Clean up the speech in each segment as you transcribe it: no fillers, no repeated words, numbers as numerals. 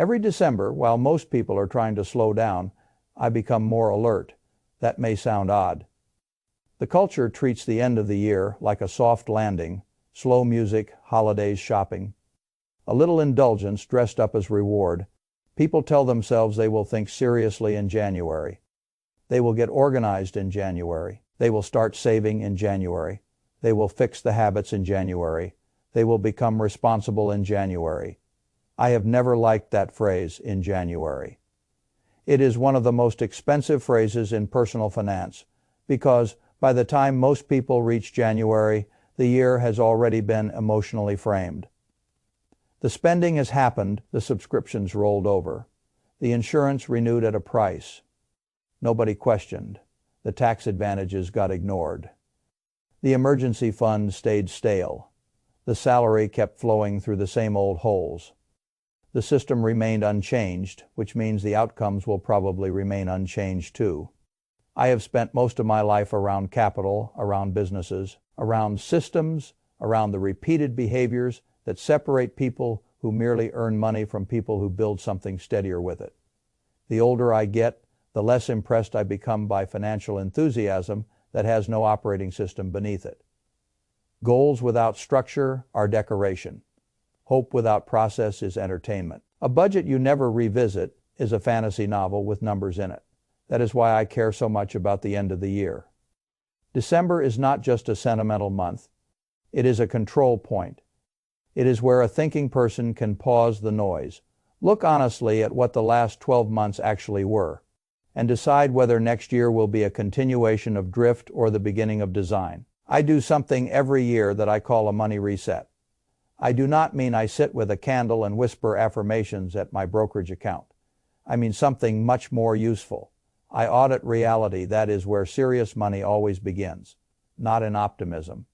Every December, while most people are trying to slow down, I become more alert. That may sound odd. The culture treats the end of the year like a soft landing, slow music, holidays, shopping. A little indulgence dressed up as reward. People tell themselves they will think seriously in January. They will get organized in January. They will start saving in January. They will fix the habits in January. They will become responsible in January. I have never liked that phrase, in January. It is one of the most expensive phrases in personal finance because by the time most people reach January, the year has already been emotionally framed. The spending has happened, the subscriptions rolled over, the insurance renewed at a price. Nobody questioned. The tax advantages got ignored. The emergency fund stayed stale. The salary kept flowing through the same old holes. The system remained unchanged, which means the outcomes will probably remain unchanged too. I have spent most of my life around capital, around businesses, around systems, around the repeated behaviors that separate people who merely earn money from people who build something steadier with it. The older I get, the less impressed I become by financial enthusiasm that has no operating system beneath it. Goals without structure are decoration. Hope without process is entertainment. A budget you never revisit is a fantasy novel with numbers in it. That is why I care so much about the end of the year. December is not just a sentimental month. It is a control point. It is where a thinking person can pause the noise, look honestly at what the last 12 months actually were, and decide whether next year will be a continuation of drift or the beginning of design. I do something every year that I call a money reset. I do not mean I sit with a candle and whisper affirmations at my brokerage account. I mean something much more useful. I audit reality. That is where serious money always begins, not in optimism.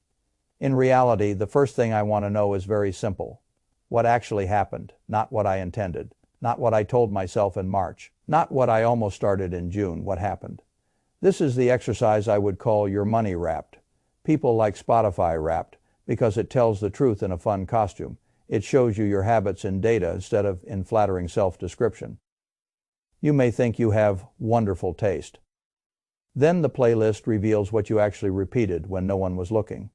In reality, the first thing I want to know is very simple. What actually happened, not what I intended, not what I told myself in March, not what I almost started in June. What happened? This is the exercise I would call your money wrapped. People like Spotify wrapped because it tells the truth in a fun costume. It shows you your habits in data instead of in flattering self-description. You may think you have wonderful taste. Then the playlist reveals what you actually repeated when no one was looking.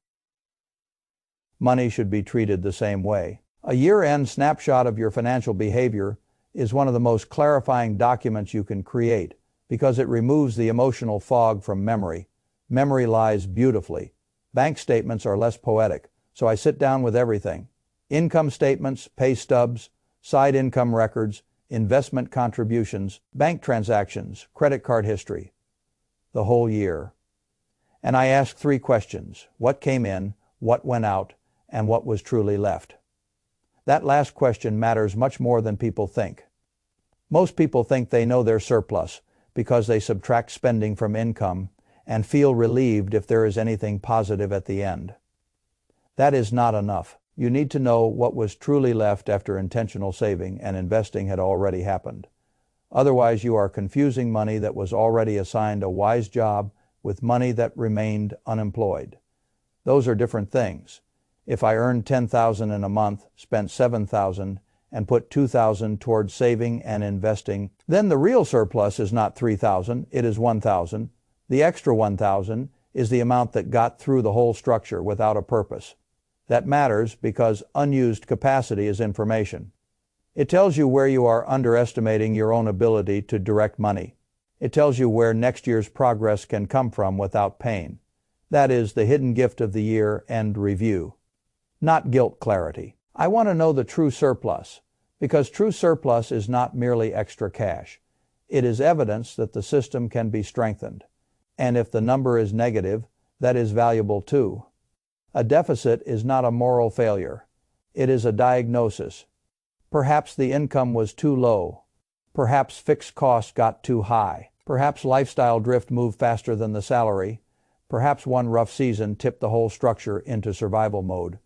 Money should be treated the same way. A year-end snapshot of your financial behavior is one of the most clarifying documents you can create because it removes the emotional fog from memory. Memory lies beautifully. Bank statements are less poetic, so I sit down with everything. Income statements, pay stubs, side income records, investment contributions, bank transactions, credit card history. The whole year. And I ask 3 questions. What came in, what went out, and what was truly left? That last question matters much more than people think. Most people think they know their surplus because they subtract spending from income and feel relieved if there is anything positive at the end. That is not enough. You need to know what was truly left after intentional saving and investing had already happened. Otherwise, you are confusing money that was already assigned a wise job with money that remained unemployed. Those are different things. If I earned $10,000 in a month, spent $7,000, and put $2,000 towards saving and investing, then the real surplus is not $3,000, it is $1,000. The extra $1,000 is the amount that got through the whole structure without a purpose. That matters because unused capacity is information. It tells you where you are underestimating your own ability to direct money. It tells you where next year's progress can come from without pain. That is the hidden gift of the year-end review. Not guilt clarity. I want to know the true surplus, because true surplus is not merely extra cash. It is evidence that the system can be strengthened. And if the number is negative, that is valuable too. A deficit is not a moral failure. It is a diagnosis. Perhaps the income was too low. Perhaps fixed costs got too high. Perhaps lifestyle drift moved faster than the salary. Perhaps one rough season tipped the whole structure into survival mode.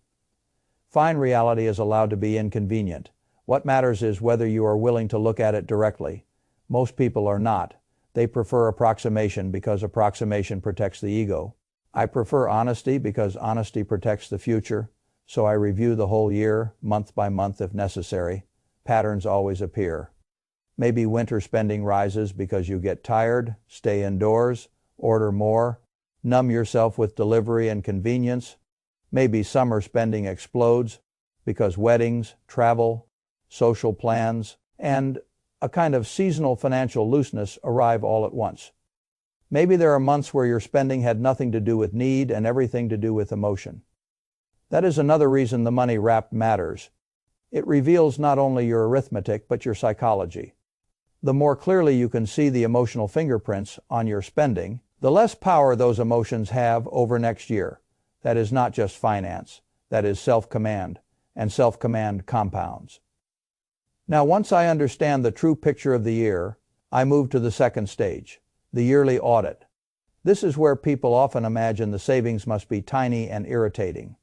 Fine reality is allowed to be inconvenient. What matters is whether you are willing to look at it directly. Most people are not. They prefer approximation because approximation protects the ego. I prefer honesty because honesty protects the future, so I review the whole year, month by month if necessary. patterns always appear. Maybe winter spending rises because you get tired, stay indoors, order more, numb yourself with delivery and convenience. Maybe summer spending explodes because weddings, travel, social plans, and a kind of seasonal financial looseness arrive all at once. Maybe there are months where your spending had nothing to do with need and everything to do with emotion. That is another reason the money wrap matters. It reveals not only your arithmetic but your psychology. The more clearly you can see the emotional fingerprints on your spending, the less power those emotions have over next year. That is not just finance. That is self-command, and self-command compounds. Now, once I understand the true picture of the year, I move to the second stage, the yearly audit. This is where people often imagine the savings must be tiny and irritating.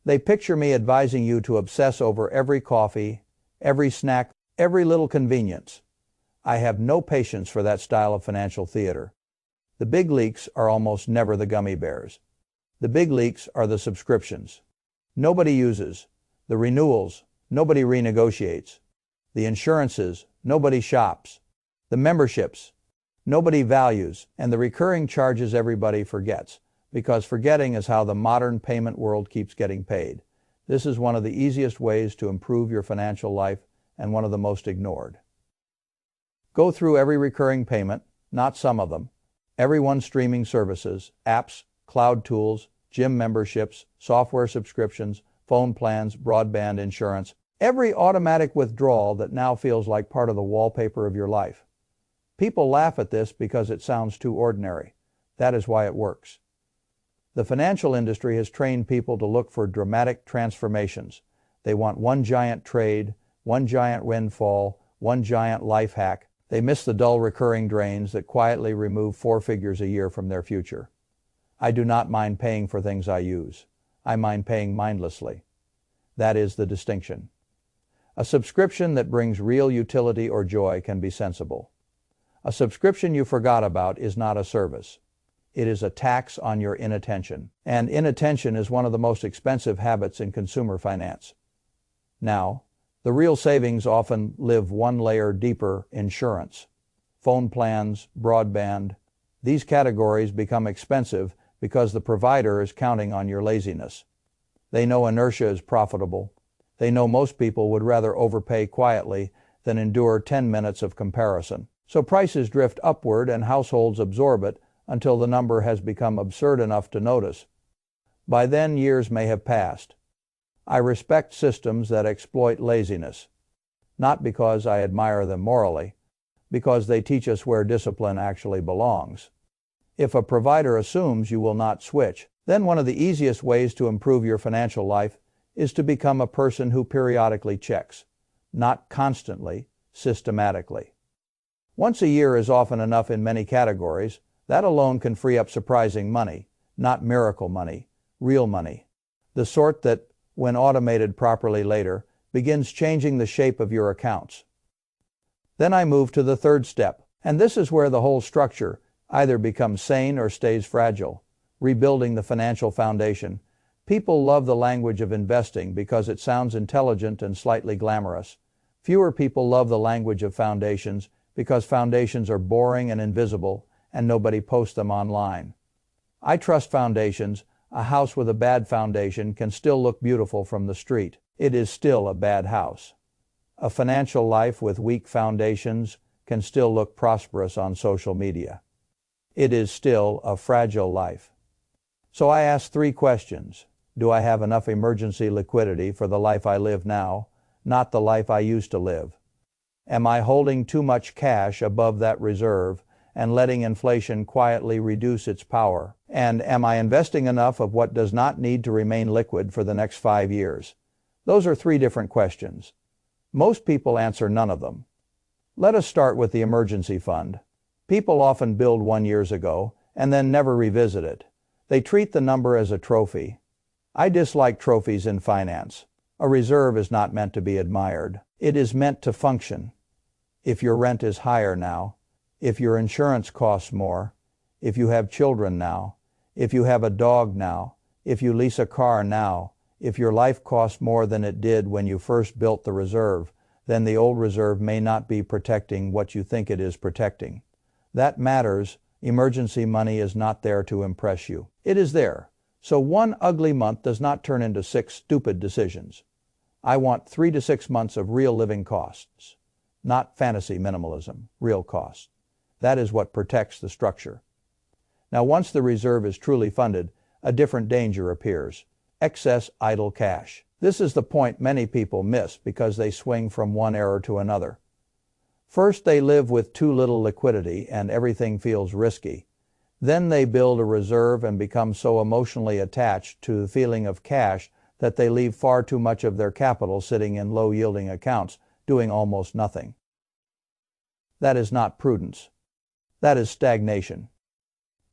They picture me advising you to obsess over every coffee, every snack, every little convenience. I have no patience for that style of financial theater. The big leaks are almost never the gummy bears. The big leaks are the subscriptions. Nobody uses. The renewals, nobody renegotiates. The insurances, nobody shops. The memberships, nobody values. And the recurring charges everybody forgets, because forgetting is how the modern payment world keeps getting paid. This is one of the easiest ways to improve your financial life and one of the most ignored. Go through every recurring payment, not some of them, everyone's streaming services, apps, cloud tools, gym memberships, software subscriptions, phone plans, broadband insurance, every automatic withdrawal that now feels like part of the wallpaper of your life. People laugh at this because it sounds too ordinary. That is why it works. The financial industry has trained people to look for dramatic transformations. They want one giant trade, one giant windfall, one giant life hack. They miss the dull recurring drains that quietly remove 4 figures a year from their future. I do not mind paying for things I use. I mind paying mindlessly. That is the distinction. A subscription that brings real utility or joy can be sensible. A subscription you forgot about is not a service. It is a tax on your inattention. And inattention is one of the most expensive habits in consumer finance. Now, the real savings often live one layer deeper: insurance. Phone plans, broadband. These categories become expensive because the provider is counting on your laziness. They know inertia is profitable. They know most people would rather overpay quietly than endure 10 minutes of comparison. So prices drift upward and households absorb it until the number has become absurd enough to notice. By then, years may have passed. I respect systems that exploit laziness, not because I admire them morally, because they teach us where discipline actually belongs. If a provider assumes you will not switch, then one of the easiest ways to improve your financial life is to become a person who periodically checks, not constantly, systematically. Once a year is often enough in many categories. That alone can free up surprising money, not miracle money, real money, the sort that, when automated properly later, begins changing the shape of your accounts. Then I move to the third step, and this is where the whole structure either becomes sane or stays fragile: rebuilding the financial foundation. People love the language of investing because it sounds intelligent and slightly glamorous. Fewer people love the language of foundations because foundations are boring and invisible, and nobody posts them online. I trust foundations. A house with a bad foundation can still look beautiful from the street. It is still a bad house. A financial life with weak foundations can still look prosperous on social media. It is still a fragile life. So I ask 3 questions. Do I have enough emergency liquidity for the life I live now, not the life I used to live? Am I holding too much cash above that reserve and letting inflation quietly reduce its power? And am I investing enough of what does not need to remain liquid for the next 5 years? Those are 3 different questions. Most people answer none of them. Let us start with the emergency fund. People often build one years ago and then never revisit it. They treat the number as a trophy. I dislike trophies in finance. A reserve is not meant to be admired. It is meant to function. If your rent is higher now, if your insurance costs more, if you have children now, if you have a dog now, if you lease a car now, if your life costs more than it did when you first built the reserve, then the old reserve may not be protecting what you think it is protecting. That matters. Emergency money is not there to impress you. It is there, so one ugly month does not turn into 6 stupid decisions. I want 3 to 6 months of real living costs, not fantasy minimalism, real costs. That is what protects the structure. Now, once the reserve is truly funded, a different danger appears: excess idle cash. This is the point many people miss because they swing from one error to another. First, they live with too little liquidity and everything feels risky. Then they build a reserve and become so emotionally attached to the feeling of cash that they leave far too much of their capital sitting in low-yielding accounts, doing almost nothing. That is not prudence. That is stagnation.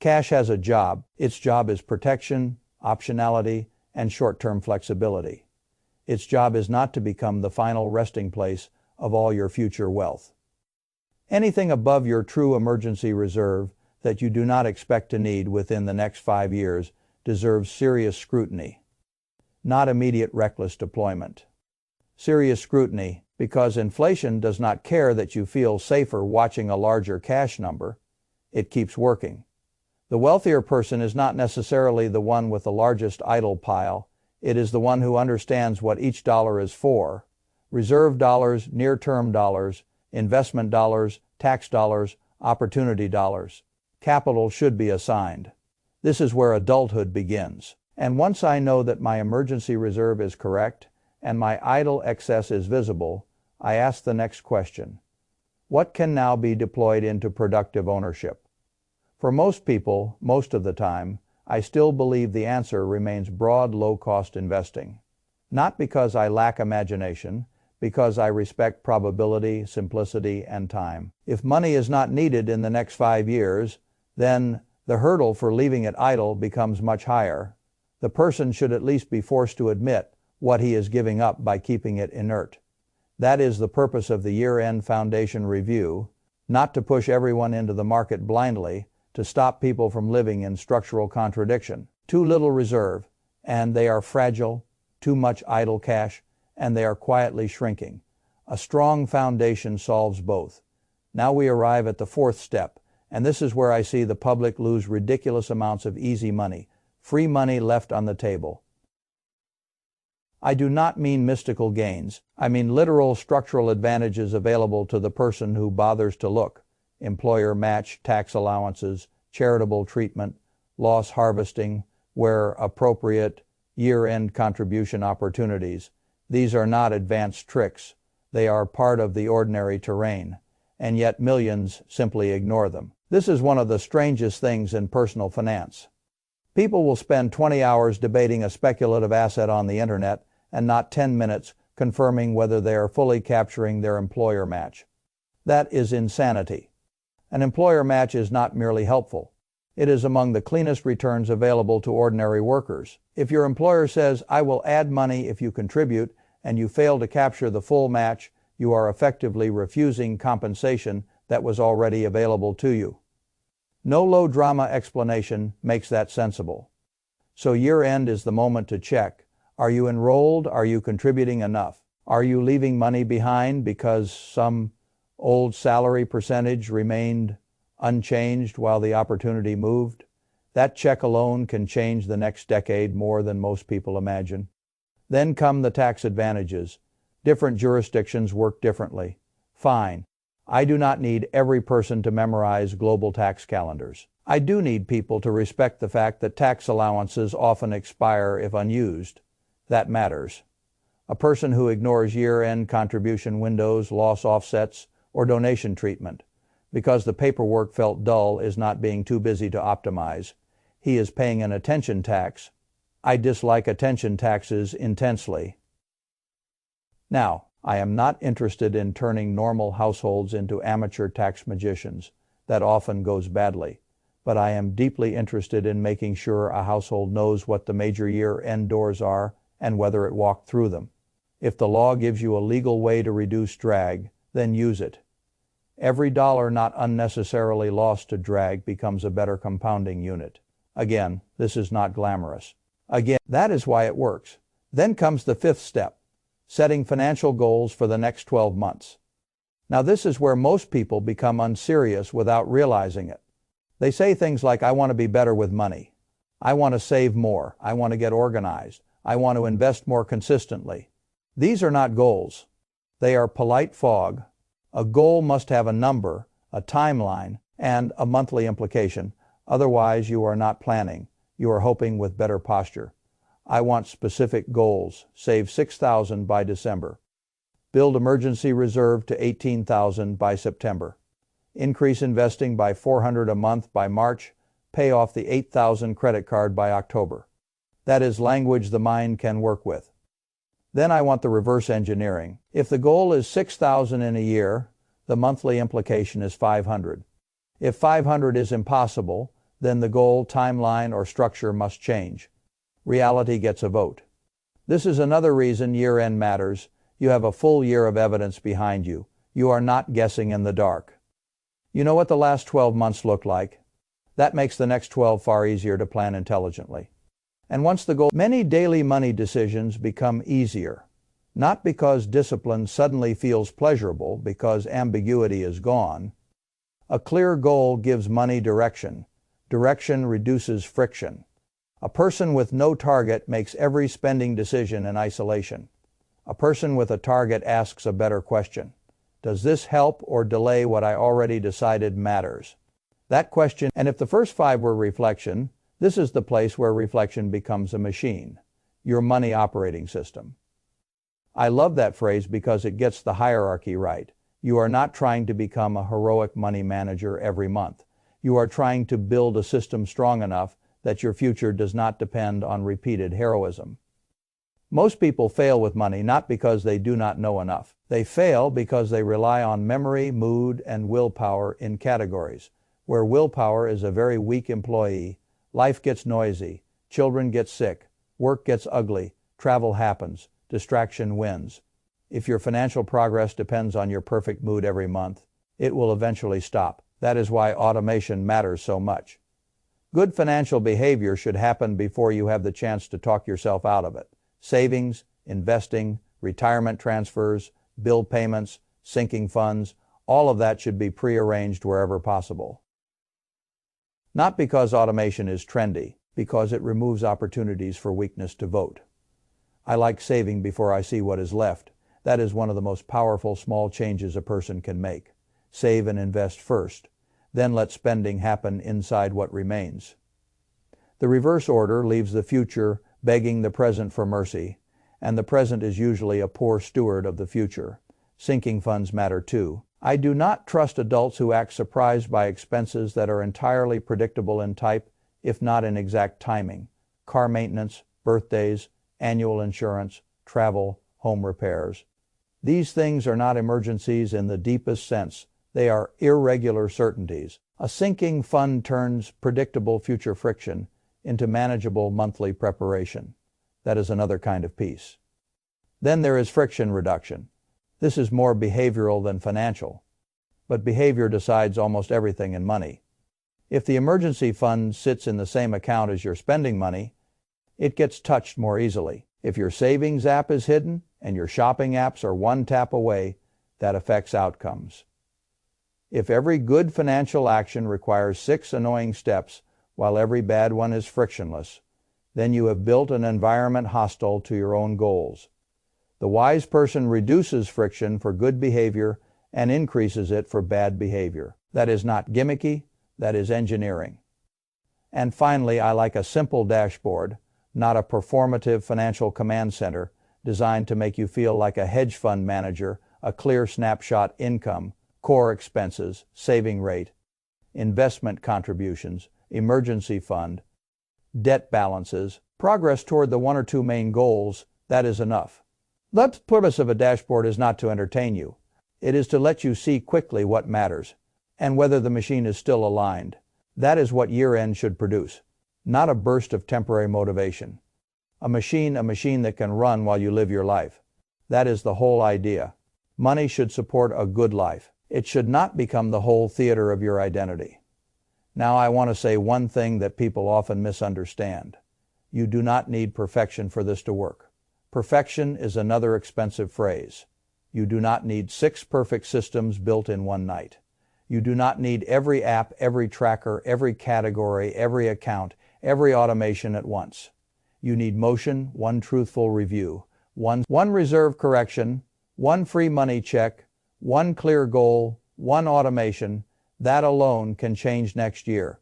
Cash has a job. Its job is protection, optionality, and short-term flexibility. Its job is not to become the final resting place of all your future wealth. Anything above your true emergency reserve that you do not expect to need within the next 5 years deserves serious scrutiny, not immediate reckless deployment. Serious scrutiny because inflation does not care that you feel safer watching a larger cash number. It keeps working. The wealthier person is not necessarily the one with the largest idle pile. It is the one who understands what each dollar is for: reserve dollars, near-term dollars, investment dollars, tax dollars, opportunity dollars. Capital should be assigned. This is where adulthood begins. And once I know that my emergency reserve is correct and my idle excess is visible, I ask the next question: what can now be deployed into productive ownership? For most people, most of the time, I still believe the answer remains broad, low-cost investing. Not because I lack imagination, because I respect probability, simplicity, and time. If money is not needed in the next 5 years, then the hurdle for leaving it idle becomes much higher. The person should at least be forced to admit what he is giving up by keeping it inert. That is the purpose of the year-end foundation review, not to push everyone into the market blindly, to stop people from living in structural contradiction. Too little reserve, and they are fragile; too much idle cash, and they are quietly shrinking. A strong foundation solves both. Now we arrive at the 4th step, and this is where I see the public lose ridiculous amounts of easy money, free money left on the table. I do not mean mystical gains. I mean literal structural advantages available to the person who bothers to look: employer match, tax allowances, charitable treatment, loss harvesting, where appropriate, year-end contribution opportunities. These are not advanced tricks. They are part of the ordinary terrain, and yet millions simply ignore them. This is one of the strangest things in personal finance. People will spend 20 hours debating a speculative asset on the internet and not 10 minutes confirming whether they are fully capturing their employer match. That is insanity. An employer match is not merely helpful. It is among the cleanest returns available to ordinary workers. If your employer says, "I will add money if you contribute," and you fail to capture the full match, you are effectively refusing compensation that was already available to you. No low-drama explanation makes that sensible. So year-end is the moment to check. Are you enrolled? Are you contributing enough? Are you leaving money behind because some old salary percentage remained unchanged while the opportunity moved? That check alone can change the next decade more than most people imagine. Then come the tax advantages. Different jurisdictions work differently. Fine. I do not need every person to memorize global tax calendars. I do need people to respect the fact that tax allowances often expire if unused. That matters. A person who ignores year-end contribution windows, loss offsets, or donation treatment because the paperwork felt dull is not being too busy to optimize. He is paying an attention tax. I dislike attention taxes intensely. Now, I am not interested in turning normal households into amateur tax magicians. That often goes badly. But I am deeply interested in making sure a household knows what the major year-end doors are and whether it walked through them. If the law gives you a legal way to reduce drag, then use it. Every dollar not unnecessarily lost to drag becomes a better compounding unit. Again, this is not glamorous. Again, that is why it works. Then comes the 5th step: setting financial goals for the next 12 months. Now this is where most people become unserious without realizing it. They say things like, I want to be better with money. I want to save more. I want to get organized. I want to invest more consistently. These are not goals. They are polite fog. A goal must have a number, a timeline, and a monthly implication. Otherwise, you are not planning. You are hoping with better posture. I want specific goals. Save $6,000 by December. Build emergency reserve to $18,000 by September. Increase investing by $400 a month by March. Pay off the $8,000 credit card by October. That is language the mind can work with. Then I want the reverse engineering. If the goal is $6,000 in a year, the monthly implication is $500. If $500 is impossible, then the goal, timeline, or structure must change. Reality gets a vote. This is another reason year-end matters. You have a full year of evidence behind you. You are not guessing in the dark. You know what the last 12 months look like. That makes the next 12 far easier to plan intelligently. And once the goal, many daily money decisions become easier. Not because discipline suddenly feels pleasurable, because ambiguity is gone. A clear goal gives money direction. Direction reduces friction. A person with no target makes every spending decision in isolation. A person with a target asks a better question. Does this help or delay what I already decided matters? That question, and if the first 5 were reflection, this is the place where reflection becomes a machine, your money operating system. I love that phrase because it gets the hierarchy right. You are not trying to become a heroic money manager every month. You are trying to build a system strong enough that your future does not depend on repeated heroism. Most people fail with money not because they do not know enough. They fail because they rely on memory, mood, and willpower in categories. Where willpower is a very weak employee, life gets noisy, children get sick, work gets ugly, travel happens, distraction wins. If your financial progress depends on your perfect mood every month, it will eventually stop. That is why automation matters so much. Good financial behavior should happen before you have the chance to talk yourself out of it. Savings, investing, retirement transfers, bill payments, sinking funds, all of that should be prearranged wherever possible. Not because automation is trendy, because it removes opportunities for weakness to vote. I like saving before I see what is left. That is one of the most powerful small changes a person can make. Save and invest first, then let spending happen inside what remains. The reverse order leaves the future begging the present for mercy, and the present is usually a poor steward of the future. Sinking funds matter too. I do not trust adults who act surprised by expenses that are entirely predictable in type, if not in exact timing. Car maintenance, birthdays, annual insurance, travel, home repairs. These things are not emergencies in the deepest sense. They are irregular certainties. A sinking fund turns predictable future friction into manageable monthly preparation. That is another kind of peace. Then there is friction reduction. This is more behavioral than financial, but behavior decides almost everything in money. If the emergency fund sits in the same account as your spending money, it gets touched more easily. If your savings app is hidden and your shopping apps are one tap away, that affects outcomes. If every good financial action requires 6 annoying steps, while every bad one is frictionless, then you have built an environment hostile to your own goals. The wise person reduces friction for good behavior and increases it for bad behavior. That is not gimmicky, that is engineering. And finally, I like a simple dashboard, not a performative financial command center designed to make you feel like a hedge fund manager, a clear snapshot income, core expenses, saving rate, investment contributions, emergency fund, debt balances, progress toward the 1 or 2 main goals. That is enough. The purpose of a dashboard is not to entertain you. It is to let you see quickly what matters and whether the machine is still aligned. That is what year-end should produce, not a burst of temporary motivation. A machine that can run while you live your life. That is the whole idea. Money should support a good life. It should not become the whole theater of your identity. Now I want to say one thing that people often misunderstand. You do not need perfection for this to work. Perfection is another expensive phrase. You do not need 6 perfect systems built in one night. You do not need every app, every tracker, every category, every account, every automation at once. You need motion, one truthful review, one reserve correction, one free money check, one clear goal, one automation. That alone can change next year.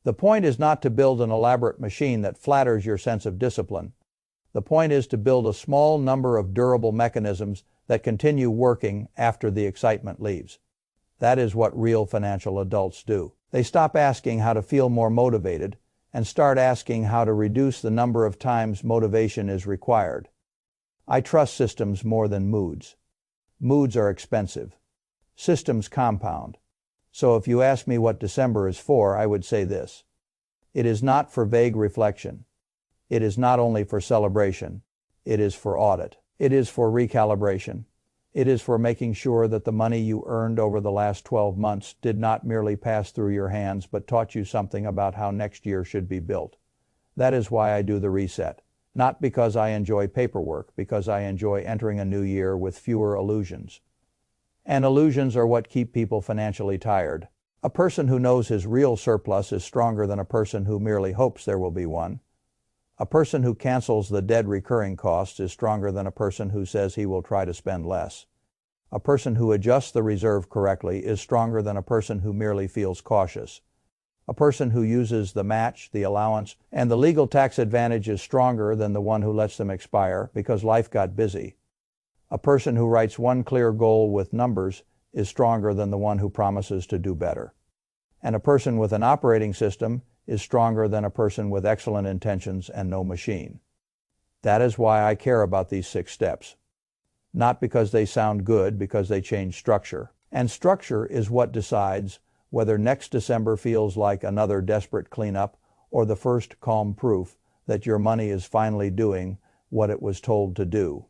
The point is not to build an elaborate machine that flatters your sense of discipline. The point is to build a small number of durable mechanisms that continue working after the excitement leaves. That is what real financial adults do. They stop asking how to feel more motivated and start asking how to reduce the number of times motivation is required. I trust systems more than moods. Moods are expensive. Systems compound. So if you ask me what December is for, I would say this. It is not for vague reflection. It is not only for celebration. It is for audit. It is for recalibration. It is for making sure that the money you earned over the last 12 months did not merely pass through your hands but taught you something about how next year should be built. That is why I do the reset. Not because I enjoy paperwork, because I enjoy entering a new year with fewer illusions. And illusions are what keep people financially tired. A person who knows his real surplus is stronger than a person who merely hopes there will be one. A person who cancels the dead recurring costs is stronger than a person who says he will try to spend less. A person who adjusts the reserve correctly is stronger than a person who merely feels cautious. A person who uses the match, the allowance, and the legal tax advantage is stronger than the one who lets them expire because life got busy. A person who writes one clear goal with numbers is stronger than the one who promises to do better. And a person with an operating system is stronger than a person with excellent intentions and no machine. That is why I care about these 6 steps. Not because they sound good, because they change structure. And structure is what decides whether next December feels like another desperate cleanup or the first calm proof that your money is finally doing what it was told to do.